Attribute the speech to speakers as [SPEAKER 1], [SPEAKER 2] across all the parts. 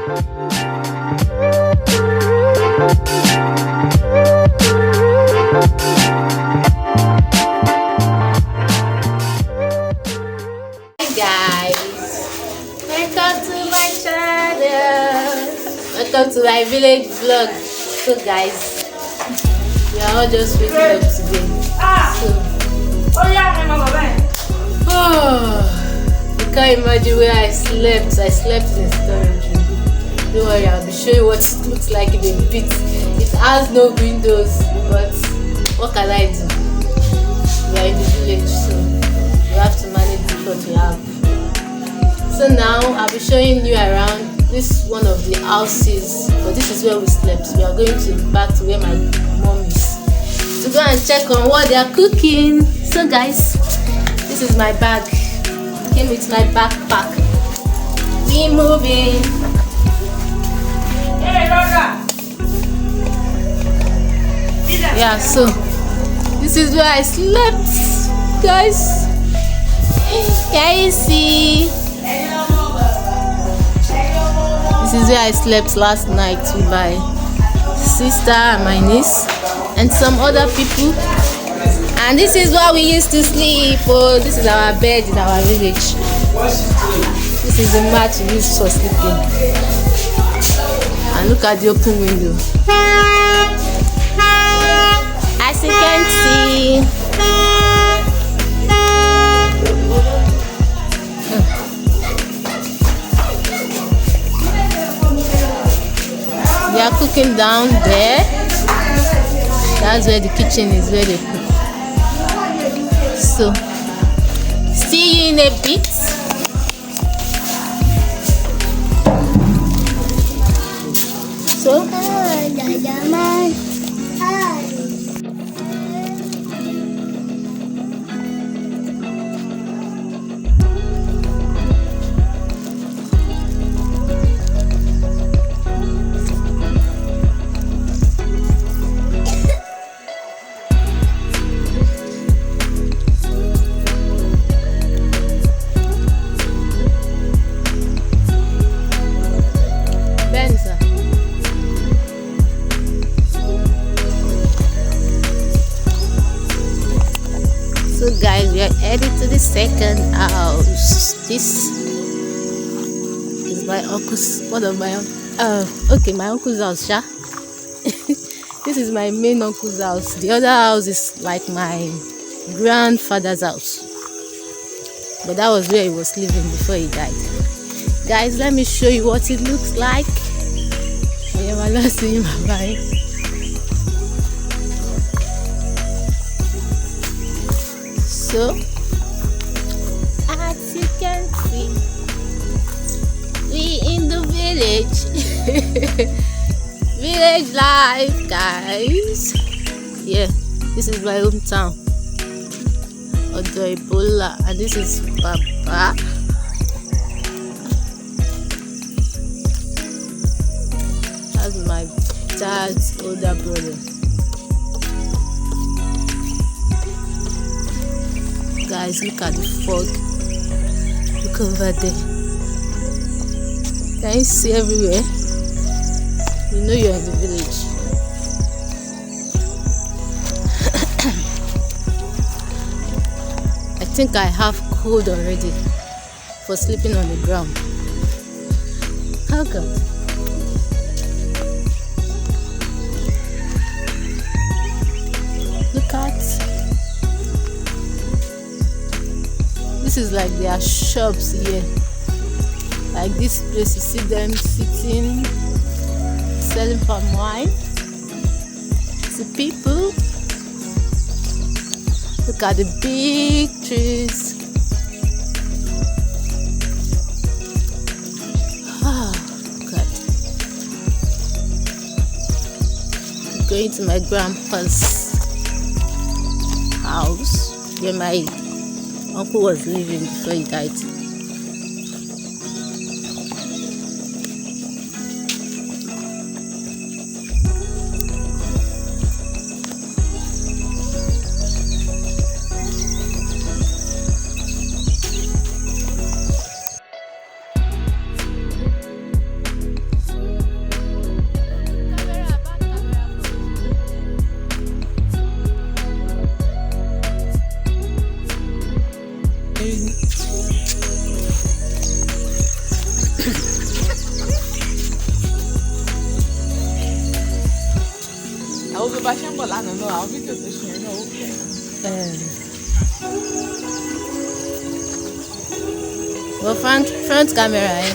[SPEAKER 1] Welcome to my village vlog. So guys, we are all just waking up today. You can't imagine where I slept. I slept in storage room. Don't worry, I'll be showing you what it looks like in a bit. It has no windows, but what can I do? We are in the village, so we have to manage with what we have. So now I'll be showing you around. This is one of the houses, but this is where we slept. We are going back to where my mom is to go and check on what they are cooking. So guys, this is my bag. Came with my backpack. We moving. Yeah, so this is where I slept, guys. Can you see? This is where I slept last night with my sister and my niece and some other people. And this is where we used to sleep. Oh, this is our bed in our village. This is the mat we use for sleeping. And look at the open window. As you can see, they are cooking down there. That's where the kitchen is, where they cook. So, see you in a bit. So, So guys, we are headed to the second house. This is my uncle's, one of my my uncle's house, yeah. This is my main uncle's house. The other house is like my grandfather's house, but that was where he was living before he died. Guys, let me show you what it looks like. So, as you can see, we in the village. Village life, guys. Yeah, this is my hometown, Odoibola, and this is Papa. That's my dad's older brother. Guys, look at the fog. Look over there. Can you see everywhere? You know you're in the village. I think I have cold already for sleeping on the ground. How come? Look at. This is like their shops here. Like this place, you see them sitting, selling palm wine. See people. Look at the big trees. God. I'm going to my grandpa's house where my uncle was living before he died. Well, front camera, eh?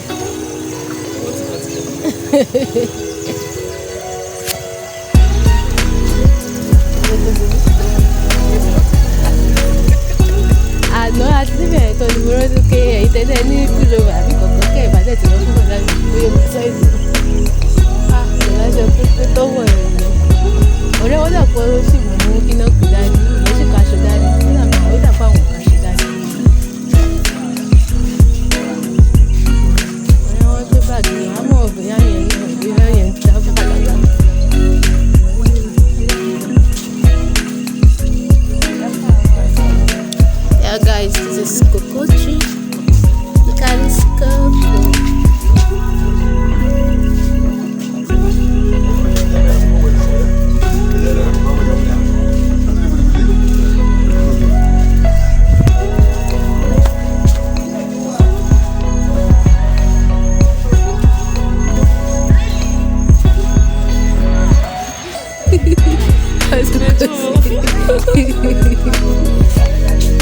[SPEAKER 1] Àná àti níbẹ̀ tó ní mo rántí pé ẹ̀yin tẹ́lẹ̀ ní púlọ̀wà àbí kọ̀ọ̀kan kẹ́ ìbàdàn tí wọ́n fún mi láti bóyá mo sáìsì. Ìrìnàjò pípé tó wọ̀ ẹ̀ lọ. Ọ̀rẹ́ wọn dà pọ̀ ó sì mú kí náà kú dání, ìyẹn sì kaṣọ dání, nígbà máa ó dà pọ̀ àwọn kaṣọ dání. Ọ̀rẹ́ wọn gbé báàgì yẹn, àmọ́ ọ̀bẹ̀yà yẹn ní ọ̀bẹ̀yà yẹn ń ta fún kàlàkà. Yeah, guys, this is cocoa tree. Look at this cocoa.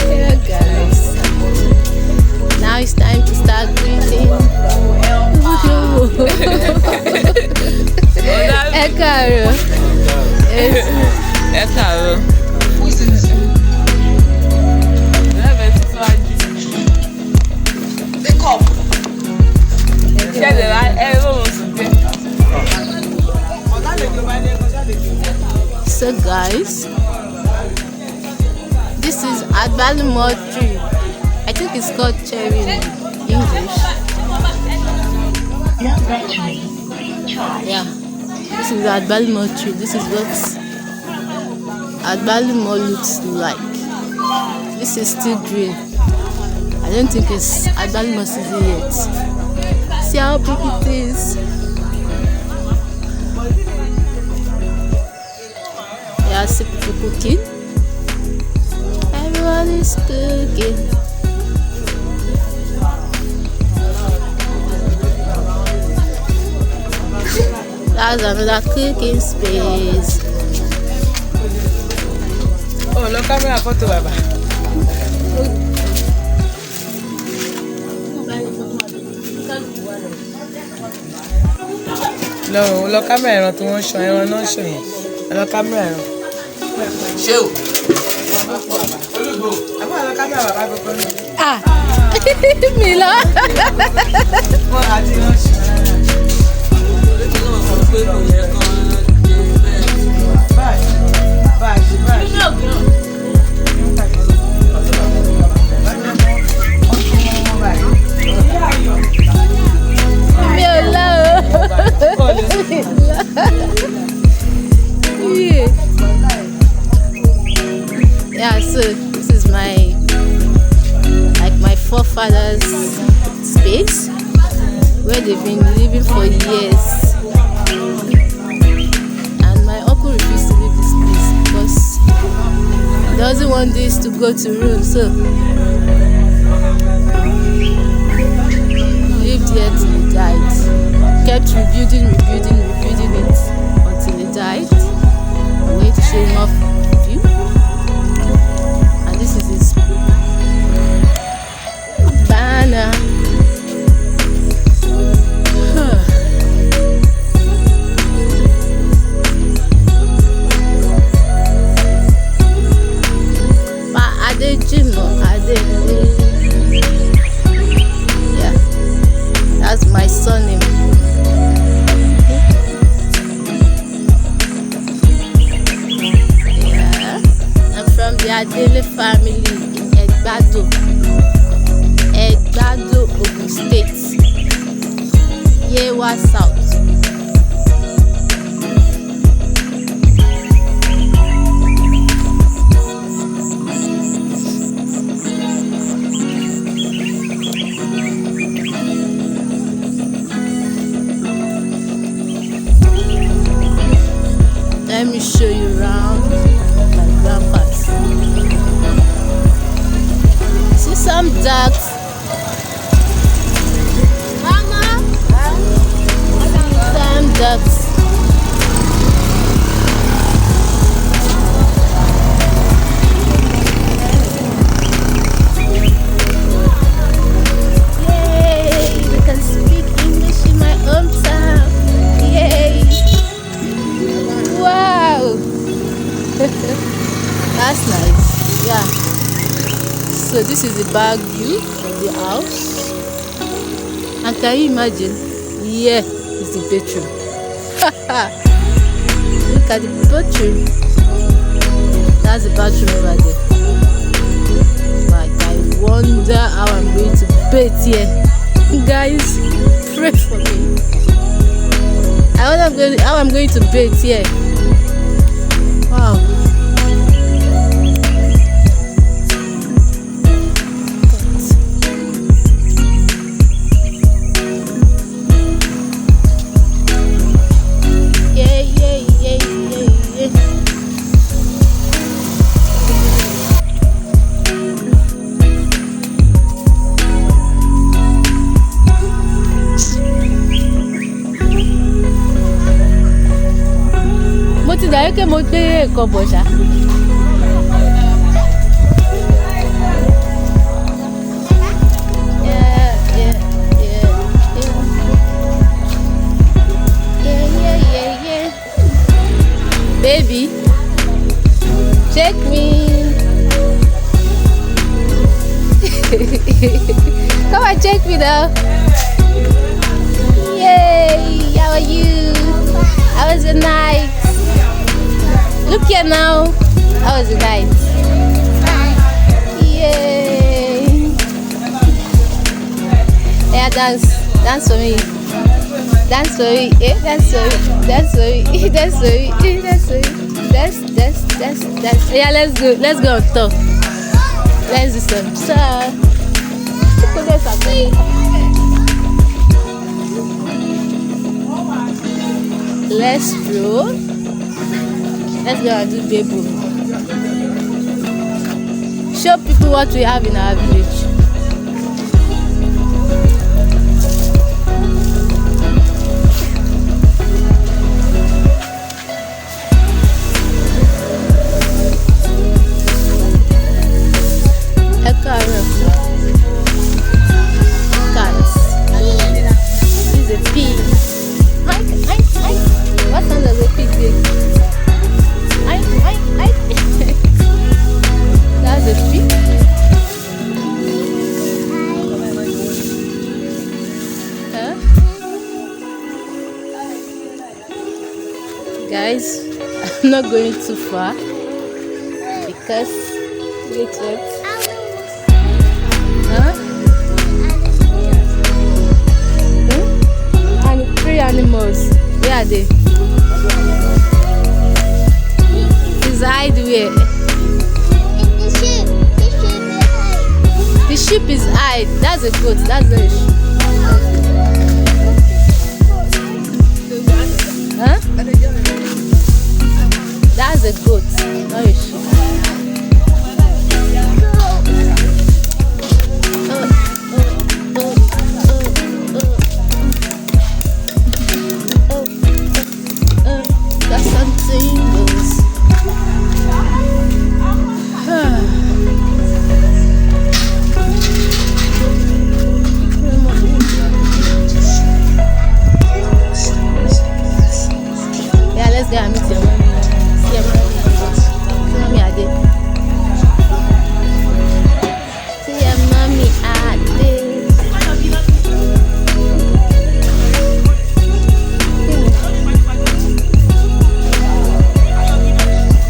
[SPEAKER 1] Yeah, guys. Now it's time to start greeting. Ẹ káàárọ̀.
[SPEAKER 2] Ẹ káàárọ̀.
[SPEAKER 1] So guys, this is Agbalumo tree. I think it's called cherry in English. Yeah, this is Agbalumo tree. This is what Agbalumo looks like. This is still green. I don't think it's Agbalumo season yet. See how big it is. Yeah, I see people cooking. Everyone is cooking. That's another cooking space.
[SPEAKER 2] Oh, look camera photo, Baba. Lọ kámẹ́rà ẹran tí wọ́n ń ṣan ẹran náà ṣàn yẹn. Lọ kámẹ́rà ẹran. Ṣé o? Àbọ̀ lọ kámẹ́rà bàbá gbogbo náà.
[SPEAKER 1] Ah, mi lọ.
[SPEAKER 2] Wọ́n àti wọ́n ṣe. Mi ò lọ o. Yeah, so this is my forefathers' space where they've been living for years. And my uncle refused to leave this place because he doesn't want this to go to ruin. So he lived here till he died. Kept rebuilding it until he died. I'm going to show him off view. And this is his banner. Yeah, that's my surname. Yeah, I'm from the Adele family in Egbado, Ogun State, Yewa South. Let me show you around my grandpa's. See some ducks. Mama? Some ducks. So this is the back view of the house. And can you imagine? Here is the bedroom. Look at the bedroom. That's the bathroom over there. Like, I wonder how I'm going to bathe here. Guys, pray for me. I wonder how I'm going to bathe here. Wow. Dàbí pé mo gbé nǹkan bọ̀ ṣá. Baby, check me. Come and check me now. Yay! How are you? How was the night? Look here now. How was the night? Yay! Yeah, dance for me. Dance for me. Dance for me. Dance for me. Dance for me. Dance for me. Dance. Yeah, let's go. Let's go on top. Let's do some stuff. Let's stroll. Let's go and do Bebo. Show people what we have in our village. This is a pig. What sound does a pig make? That's a pig. Huh? Guys, I'm not going too far because wait. Huh? And 3 animals. Where are they? Is hide where? The sheep is hide. That's a goat. That's not a sheep. Huh? That's a goat, not a sheep. That's something else. Yeah, let's go and meet your mommy. See your mommy. See mommy Ade. See your mommy Ade.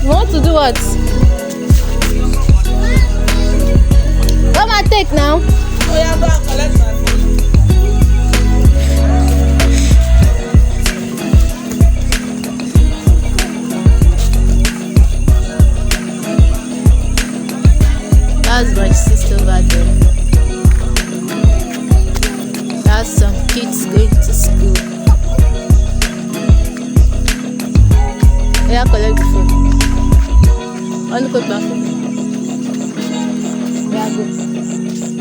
[SPEAKER 2] You want to do what? Come and take now.
[SPEAKER 3] Oh yeah, go and collect my food.
[SPEAKER 2] That's my sister over there. That's some kids going to school. Yeah, collect the phone. Only go back home. Yeah, go.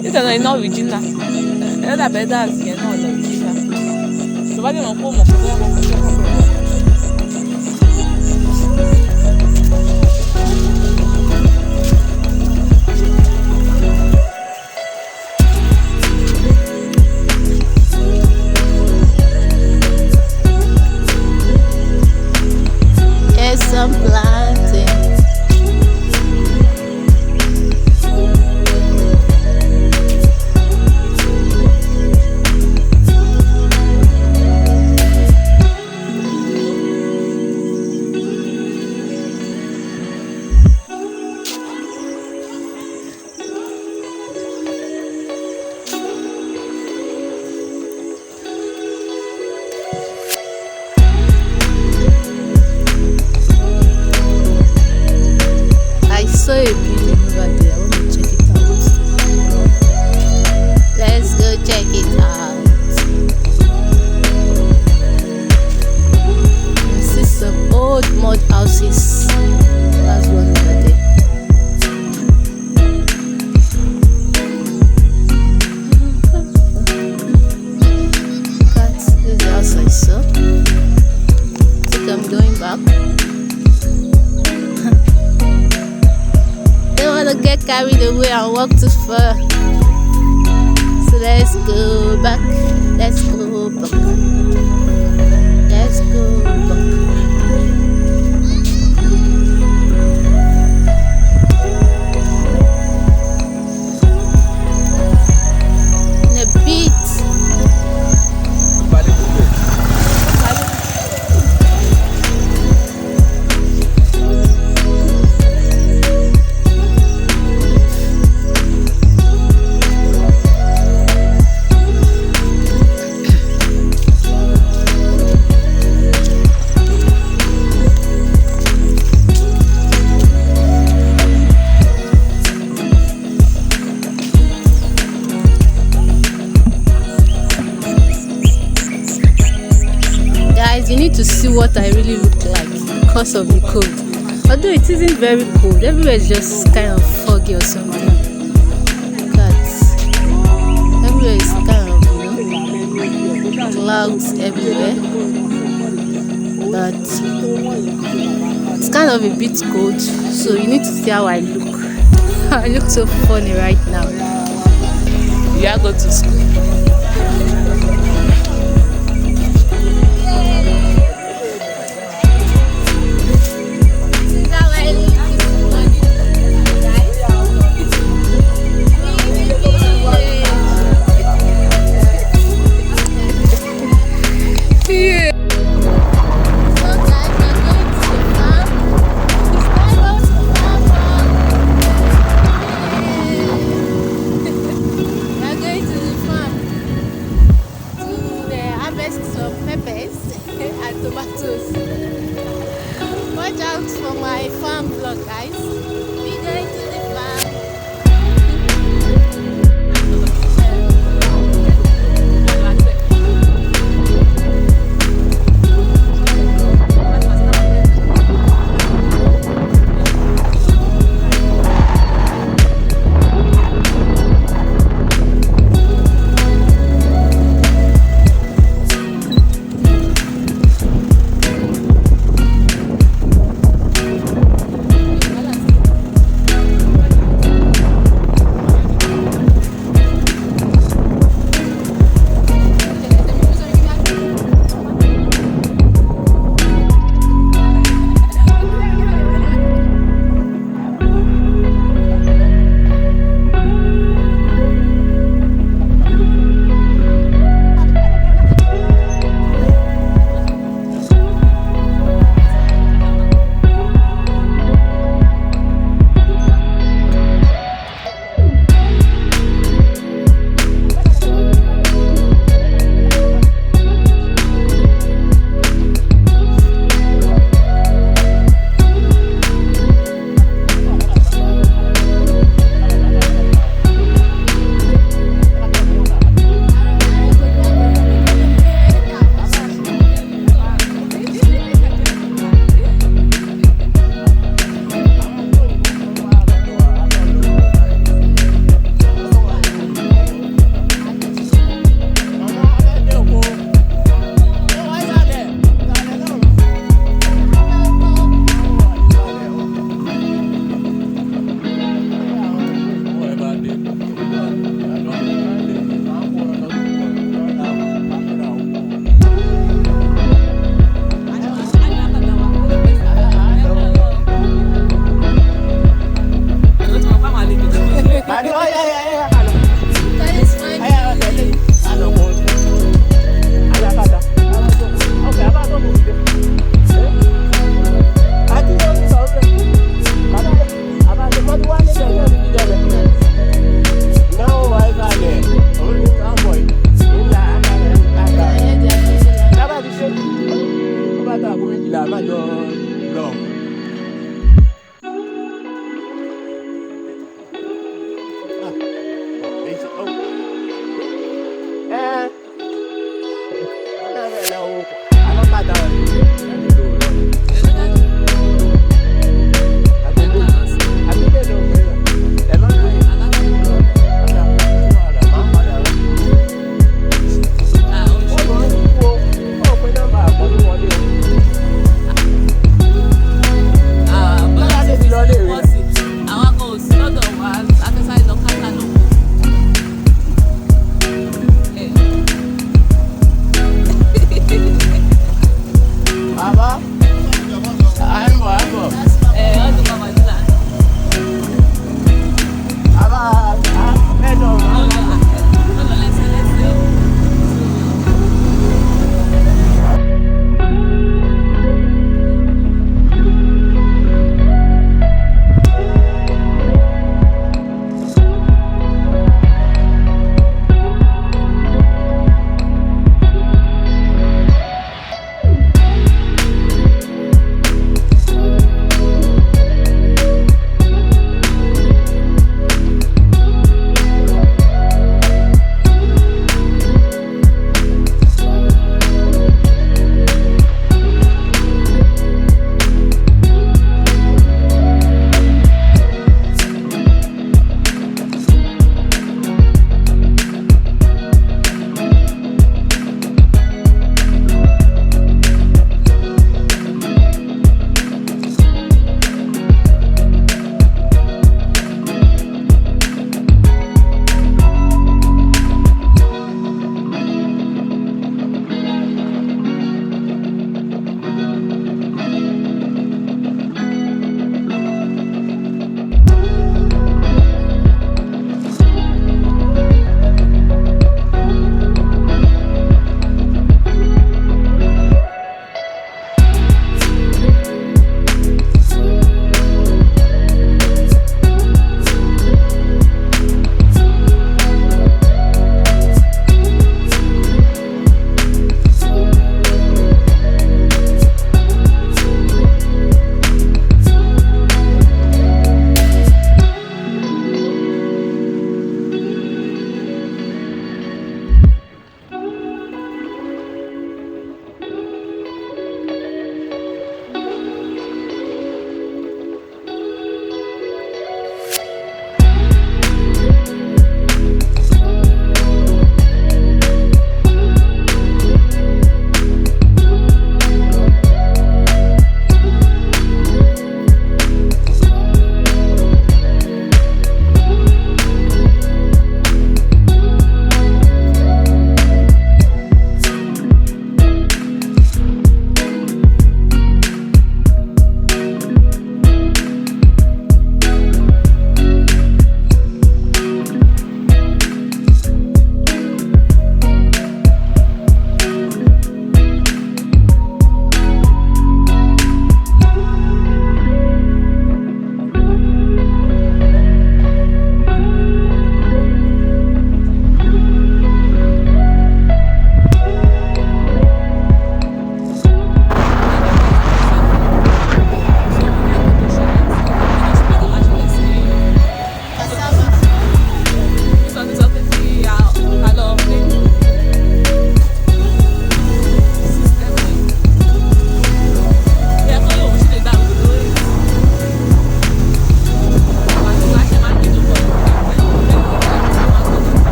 [SPEAKER 3] This is not original. Ela better as you know the original. So why don't you come?
[SPEAKER 2] Some planting. house I saw. I think I'm going back. Don't wanna get carried away and walk too far. So let's go back. Let's go back. Let's go back. You need to see what I really look like because of the cold. Although it isn't very cold, everywhere is just kind of foggy or something. Look at, everywhere is kind of, clouds everywhere. But it's kind of a bit cold, so you need to see how I look. I look so funny right now.
[SPEAKER 3] Yeah, go to school.
[SPEAKER 2] Watch out for my farm vlog, guys. We're going to the farm.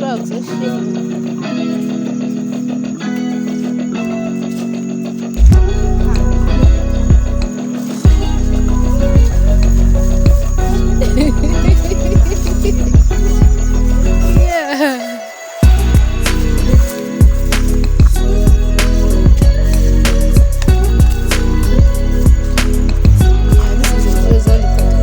[SPEAKER 2] frogs, oh shit. Yeah. Yeah, this is a close all the time.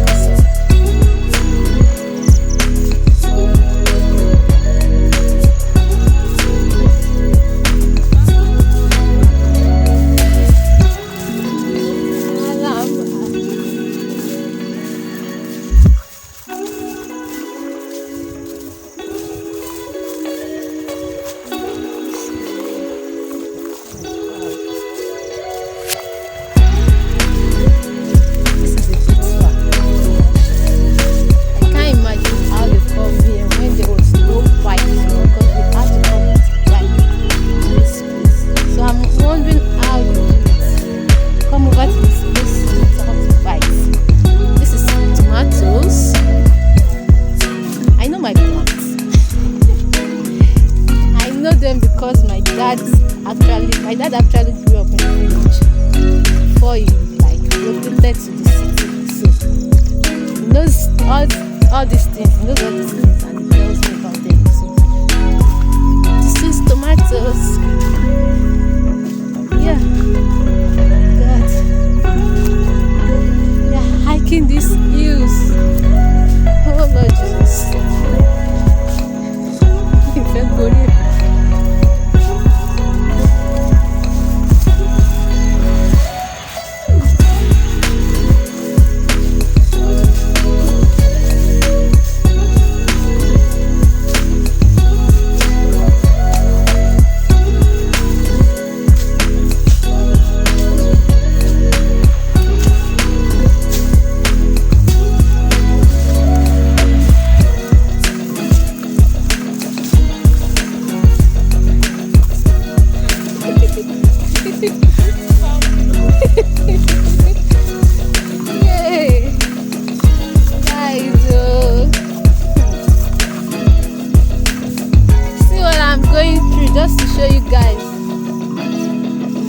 [SPEAKER 2] This is a bit far. I can't imagine how they come here when there was no bike, because we had to come with bike to this place. So I'm wondering how you do it. Come over to this place without bikes. This is tomatoes. I know my plants. I know them because my dad actually grew up in the village before he like relocated to the city. So he knows all these things, and he tells me about them. So this is tomatoes. Yeah. God. Yeah, hiking these hills. Oh Lord Jesus. Ìfẹ́ gorí ẹ̀. Yay! Guys, see what I'm going through just to show you guys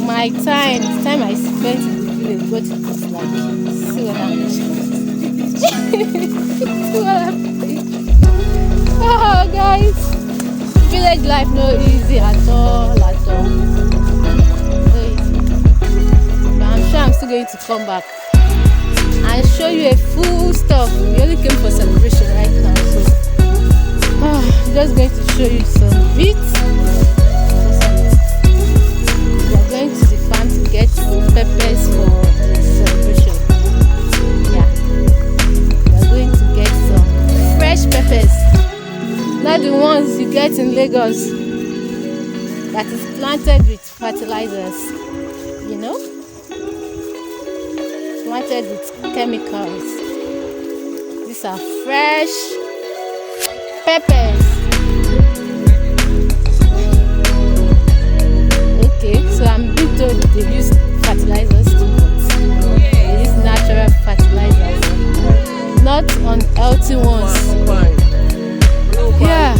[SPEAKER 2] my time. The time I spent in the village, what it was like. See what I'm see what I'm doing. Oh, guys, village life no easy at all, at all. No easy. But I'm sure I'm still going to come back and show you a full stuff. We only came for celebration right now, so I'm just going to show you some bits. We are going to the farm to get peppers for the celebration. Yeah, we are going to get some fresh peppers, not the ones you get in Lagos that is planted with fertilizers, you know, planted with chemicals. These are fresh peppers. Okay, so I'm being told they use fertilizers too, but they use natural fertilizers, not unhealthy ones. Yeah.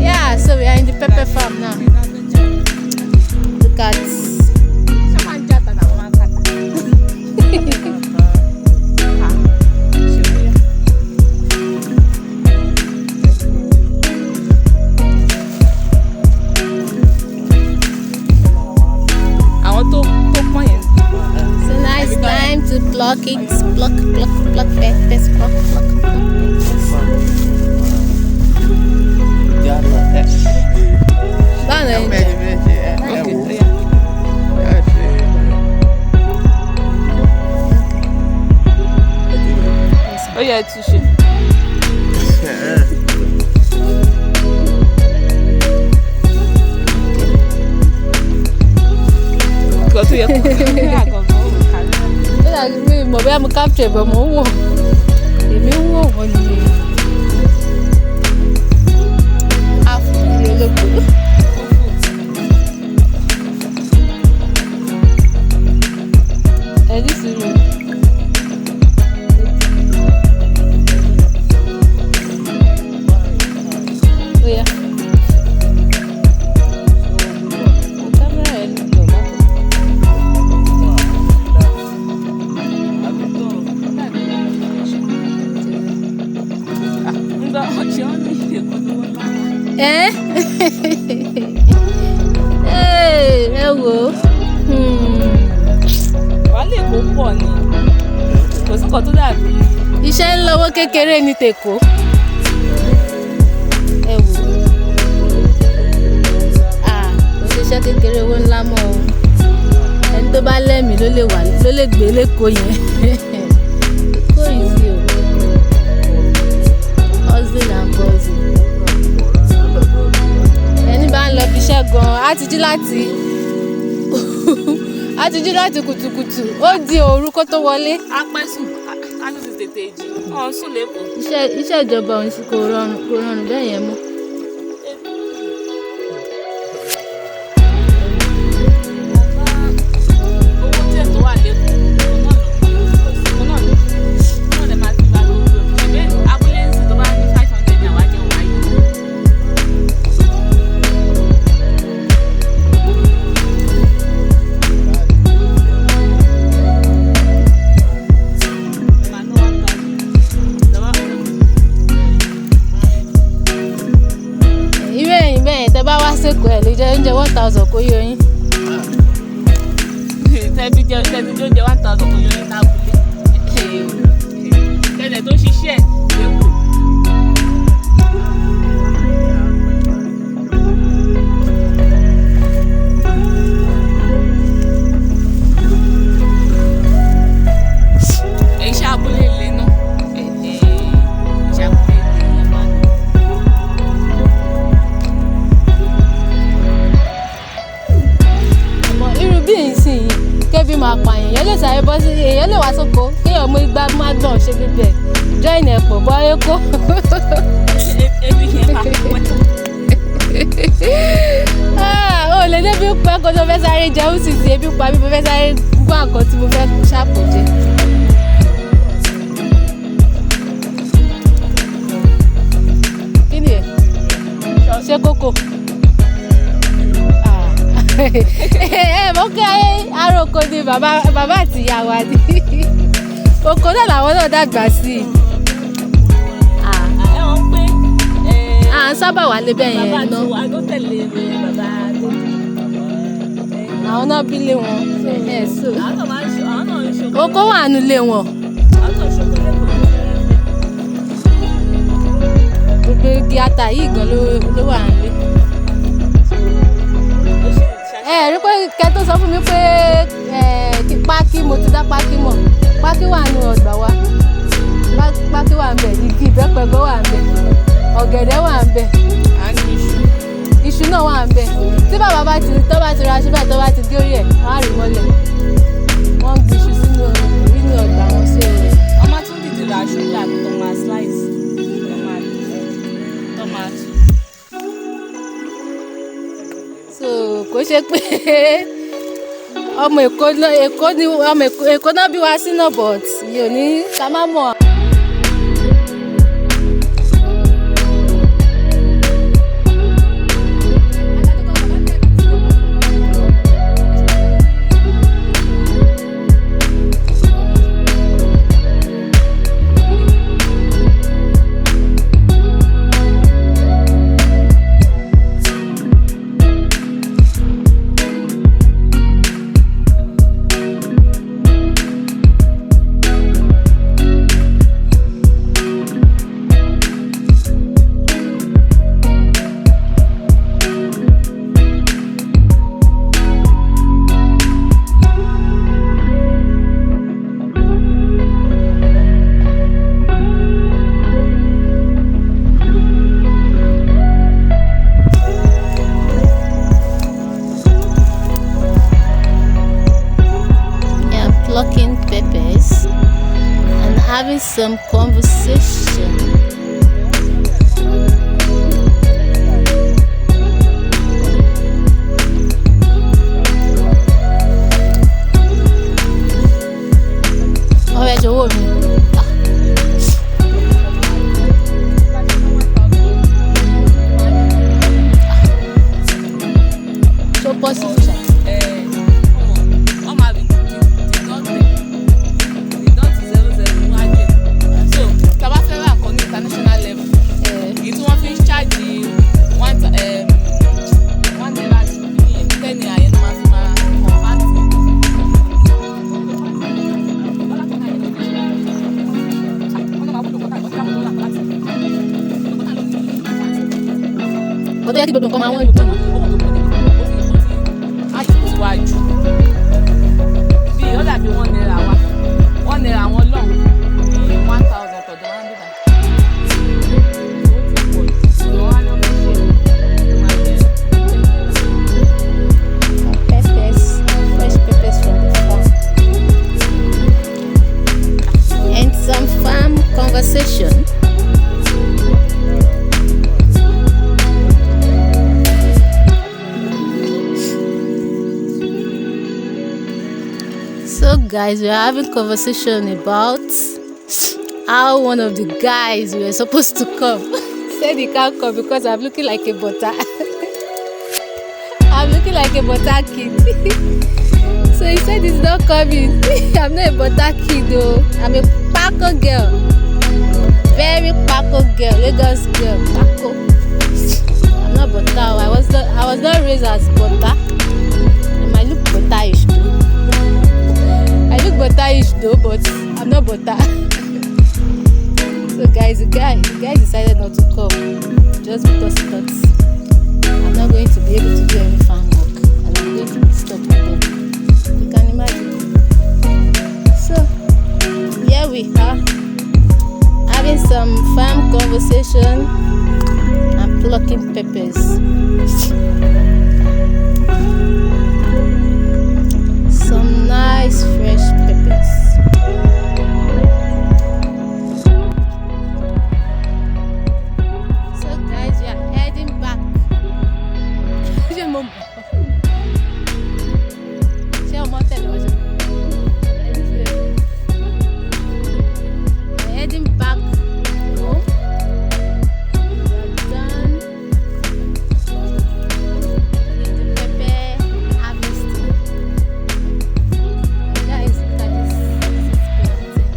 [SPEAKER 2] Yeah, so we are in the pepper farm now. Look at so nice time to pluck it, pluck peppers, pluck peppers. Done,
[SPEAKER 3] Oh yeah, touché. Nǹkan tó yẹ kó kí àgọ̀gọ̀
[SPEAKER 2] mi mọ̀ bí mo capture bọ̀ mo ń wò èmi ń wò wọ́n ni àfùdí olóko. Ẹni sùúrù.
[SPEAKER 3] sọ ọ̀ṣẹ́ wọn ní èkó tó wọ́n bá wà.
[SPEAKER 2] ẹ wò ó.
[SPEAKER 3] wàhálà èkó pọ̀ ni kò sí kan tó dàbí.
[SPEAKER 2] iṣẹ́ ń lọ́wọ́ kékeré ní tèkó. ẹ wò ó. kò sí iṣẹ́ kékeré owó ńlá mọ́ o. ẹni tó bá lẹ́mìí ló lè gbé lẹ́kọ̀ọ́ yẹn. èkó yìí sí o. hustle and bustle. ẹni bá ń lọ fi iṣẹ́ gan-an á ti jí láti kùtùkùtù ó di òru kó tó wọlé.
[SPEAKER 3] a pẹ́ sùn a ní ti tètè jí ọ̀ sùn lẹ́kọ̀ọ́.
[SPEAKER 2] iṣẹ́ ìjọba òun kò rọrùn bẹ́ẹ̀ yẹn mọ́. sèkò ẹ̀ lè jẹ oúnjẹ 1000 kó yọ yín.
[SPEAKER 3] tẹ́bí jẹ́ oúnjẹ 1000 kó yọ yín lábúlé. tẹ́lẹ̀ tó ṣiṣẹ́ lẹ́kọ̀ọ́. iṣẹ́ abúlé lè ná. iṣẹ́ abúlé lè ná.
[SPEAKER 2] irú bí ìsìn kébí máa pààyàn èèyàn lè sáré bọ́ sí èèyàn lè wá sóko kéèyàn mú igbá má gbọ̀n ṣe gbígbẹ̀ join ẹ̀ pọ̀ bọ́ ayókó.
[SPEAKER 3] ebi yẹn máa pẹ́.
[SPEAKER 2] o lè débi pẹ́ kó tó fẹ́ sáré jẹun sì sí ebi pa bí mo fẹ́ sáré gbọ́ àkọ́ tí mo fẹ́ ṣàpò jẹ. kí ni ẹ ṣe kókò. mọ́ kí aróko ni bàbá àti ìyá wa ni oko náà làwọn náà dàgbà sí i.
[SPEAKER 3] ẹ wọ́n pé
[SPEAKER 2] à ń sábà wà lébẹ̀ yẹn
[SPEAKER 3] bàbá
[SPEAKER 2] ná
[SPEAKER 3] àti wa ló tẹ̀lé bàbá àti
[SPEAKER 2] àwọn náà bí lé wọn. so
[SPEAKER 3] àwọn náà máa ń ṣe àwọn náà ń ṣe
[SPEAKER 2] oko wà nílé wọn
[SPEAKER 3] àwọn náà ń ṣe oko lẹ́kọ̀ọ́.
[SPEAKER 2] gbogbo igi ata yìí gan ló wà nílé. Rí pé kẹ́ tó sọ fún mi pé pákí mo ti dá pákí mọ̀ pákí wà nù ọgbà wa pákí wà ń bẹ̀ igi ìbẹ́pẹ gan wà ń bẹ̀ ọ̀gẹ̀dẹ̀ wà ń bẹ̀ iṣu náà wà ń bẹ̀ tí bàbá bá ti ra aṣọ báyìí tó bá ti dé orí ẹ̀ wọ́n á rí mọ́lẹ̀ wọ́n ń gbin iṣu sínú ọgbà wọn sí orí.
[SPEAKER 3] ọmọ tún dìde ra aṣọ ìlà tó máa slice tó máa tù.
[SPEAKER 2] so kò ṣe pé ọmọ èkó náà bí wá sí náà but mi ò ní ká má mọ̀. Plucking peppers and having some conversation. Ọ̀rẹ́ ṣòwò mi. Ṣó pọ̀ sí ìṣà. Ó tó yẹ kí gbogbo nǹkan máa wọ́n ìlú náà.
[SPEAKER 3] Má ti síwájú. Bí ó dàbí £1 wa. £1 àwọn lọ́hùn ní 1000 tọ̀dọ̀ máa ń dìbà. Ó ti pọ̀ jù. Ìwọ́n wá ló fẹ́ ṣe o. Máa jẹ́
[SPEAKER 2] Peppers, fresh peppers from the farm. And some farm conversation. So guys, we are having conversation about how one of the guys we were supposed to come said he can't come because I'm looking like a butter. I'm looking like a butter kid. So he said he's not coming. I'm not a butter kid though. I'm a Paco girl. Very Paco girl. Lagos girl. Paco. I'm not butter. I was not raised as butter. I might look butterish too. I look butterish though, but I'm not butter. So guys, the guy decided not to come just because he thought I'm not going to be able to do any farm work and I'm going to be stuck with them. You can imagine. So here we are having some farm conversation and plucking peppers. Some nice fresh peppers. So guys, we are heading back. We're heading back home. We are done with the pepper harvesting. And guys, look at this. This is plantain.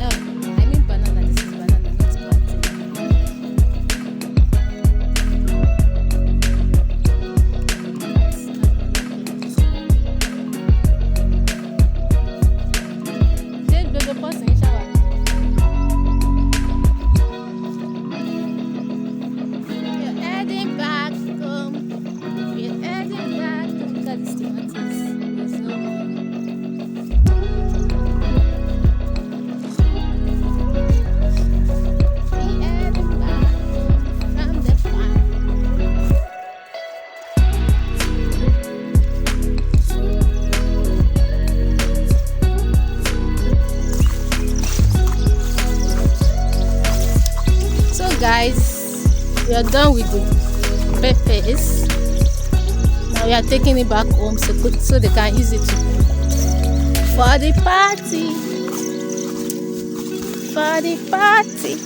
[SPEAKER 2] Oh, I mean banana. This is banana, not plantain. Take the person in shower. We're heading back home. We're heading back home. Look at these tomatoes. There's no We're heading back from the farm. So guys, we are done with the peppers. Now we are taking it back home so they can use it for the party. For the party.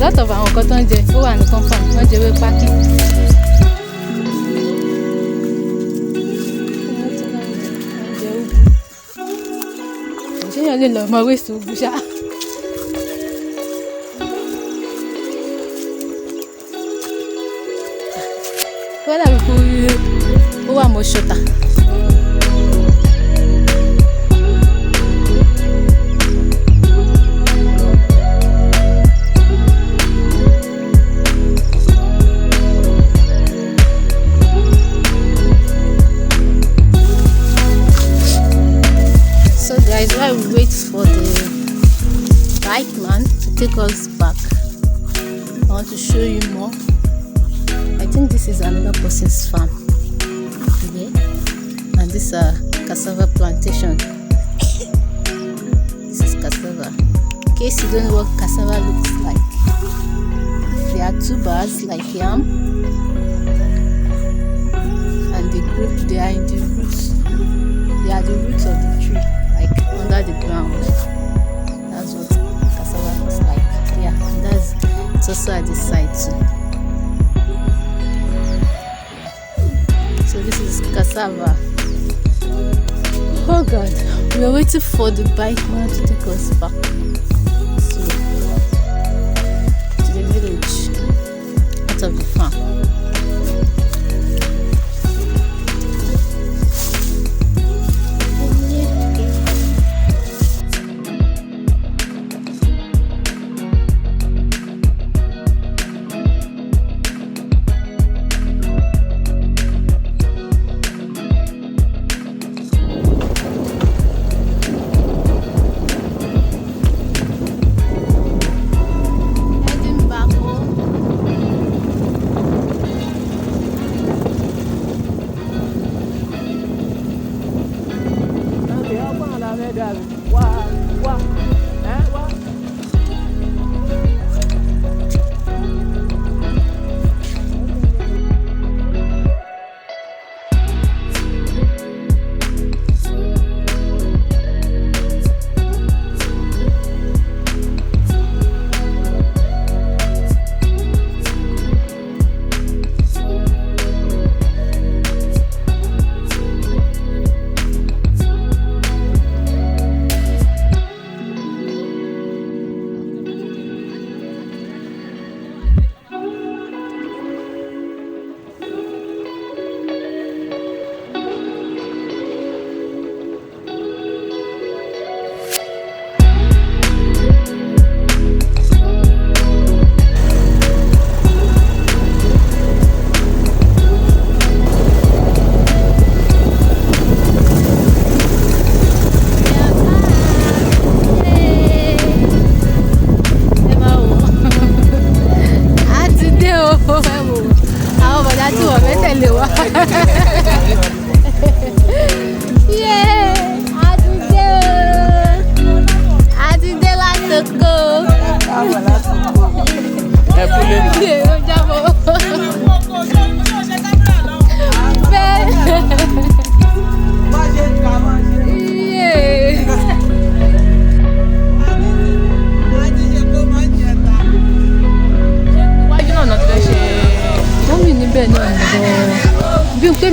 [SPEAKER 2] lot of àwọn nǹkan tó ń jẹ ó wà ní compound wọ́n jẹ ewé pákí. ṣéyàn lè lọ ọmọ wíṣọ ogun ṣá. wọ́n dàbí kó ó wà mọ́ ṣọ́tà. While we wait for the bike man to take us back, I want to show you more. I think this is another person's farm. Okay, and this is a cassava plantation. This is cassava. In case you don't know what cassava looks like, there are tubers like yam, and they are in the roots. They are the roots of the tree. Under the ground. That's what cassava looks like. Yeah, it's also at the side too. So this is cassava. Oh God, we are waiting for the bike man to take us back to the village out of the farm.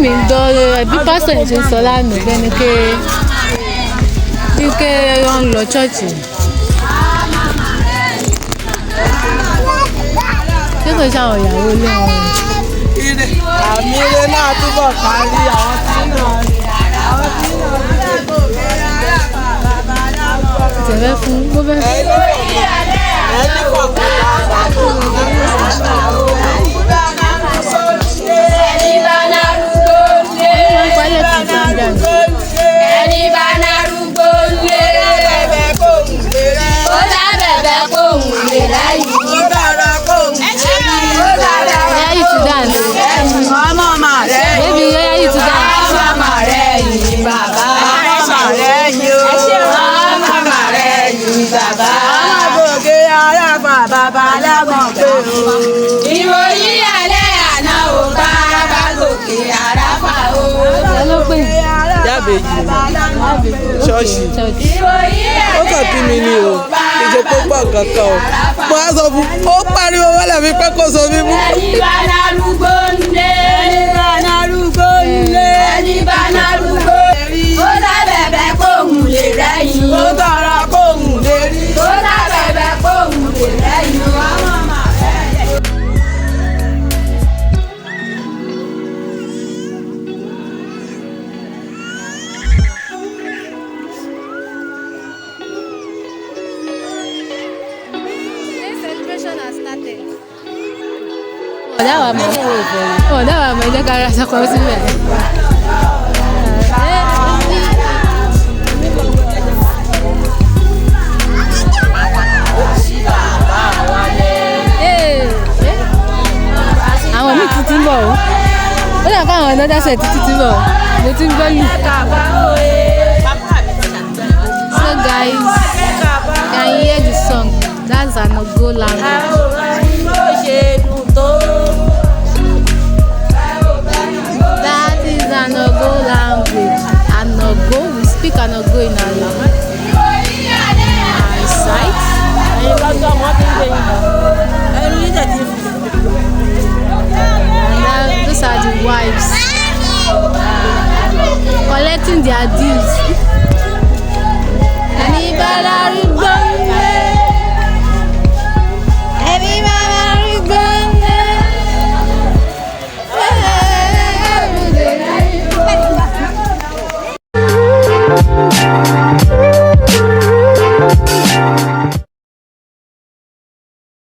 [SPEAKER 2] mi ń gbọ́ bí pásítọ̀ yẹn ṣe ń sọ lánàá bẹ́ẹ̀ ni pé wọ́n ń lọ ṣọ́ọ̀ṣì. ṣé kò ṣe àwọn ìyàwó ilé wọn?
[SPEAKER 4] àmì ilé náà túbọ̀ kárí àwọn tí náà
[SPEAKER 2] tẹ̀fẹ́ fún bó fẹ́ fún.
[SPEAKER 4] ẹni kọ̀ọ̀kan
[SPEAKER 1] ẹni bá narúgbó lé ó lábẹ̀bẹ̀ kó hùn lè láyé
[SPEAKER 2] Ready to dance.
[SPEAKER 4] ọmọ mà rẹ̀
[SPEAKER 2] Baby, you ready to dance?
[SPEAKER 4] ọmọ mà rẹ̀ yìí bàbá ọmọ mà rẹ̀ yìí ọmọ mà rẹ̀ yìí bàbá ọmọ gòkè arábà bàbá lágbọ̀n pé o.
[SPEAKER 1] ìròyìn alẹ́ àná ò bá bá gòkè àràfà o.
[SPEAKER 4] Yábèjì ṣọ́ọ̀ṣì
[SPEAKER 1] ìròyìn
[SPEAKER 4] ó kàn bí mi ni o ìjọpọ̀ pọ̀ kankan o mo á sọ fún ó parí.
[SPEAKER 5] mi pẹ́ kó so mi mú.
[SPEAKER 4] ẹni bá lárúgbó ńlé. ẹni bá lárúgbó ńlé. ẹni bá lárúgbó rí. ó dábẹ̀bẹ̀ kóhùn lè rẹ́yìn. ó tọrọ kóhùn lè rí. ó dábẹ̀bẹ̀ kóhùn lè rẹ́yìn. ọmọ màá fẹ́ yẹ.
[SPEAKER 2] Ọ̀dà wa mọ̀ ẹ jẹ́ ká ra aṣọ kan síbẹ̀. Àwọn míì tuntun bọ̀ o. Ó dà ká àwọn ọ̀nà ṣe tuntun bọ̀. Mo ti ń gbọ́ lù. So guys, can you hear the song? That's an Ogo language.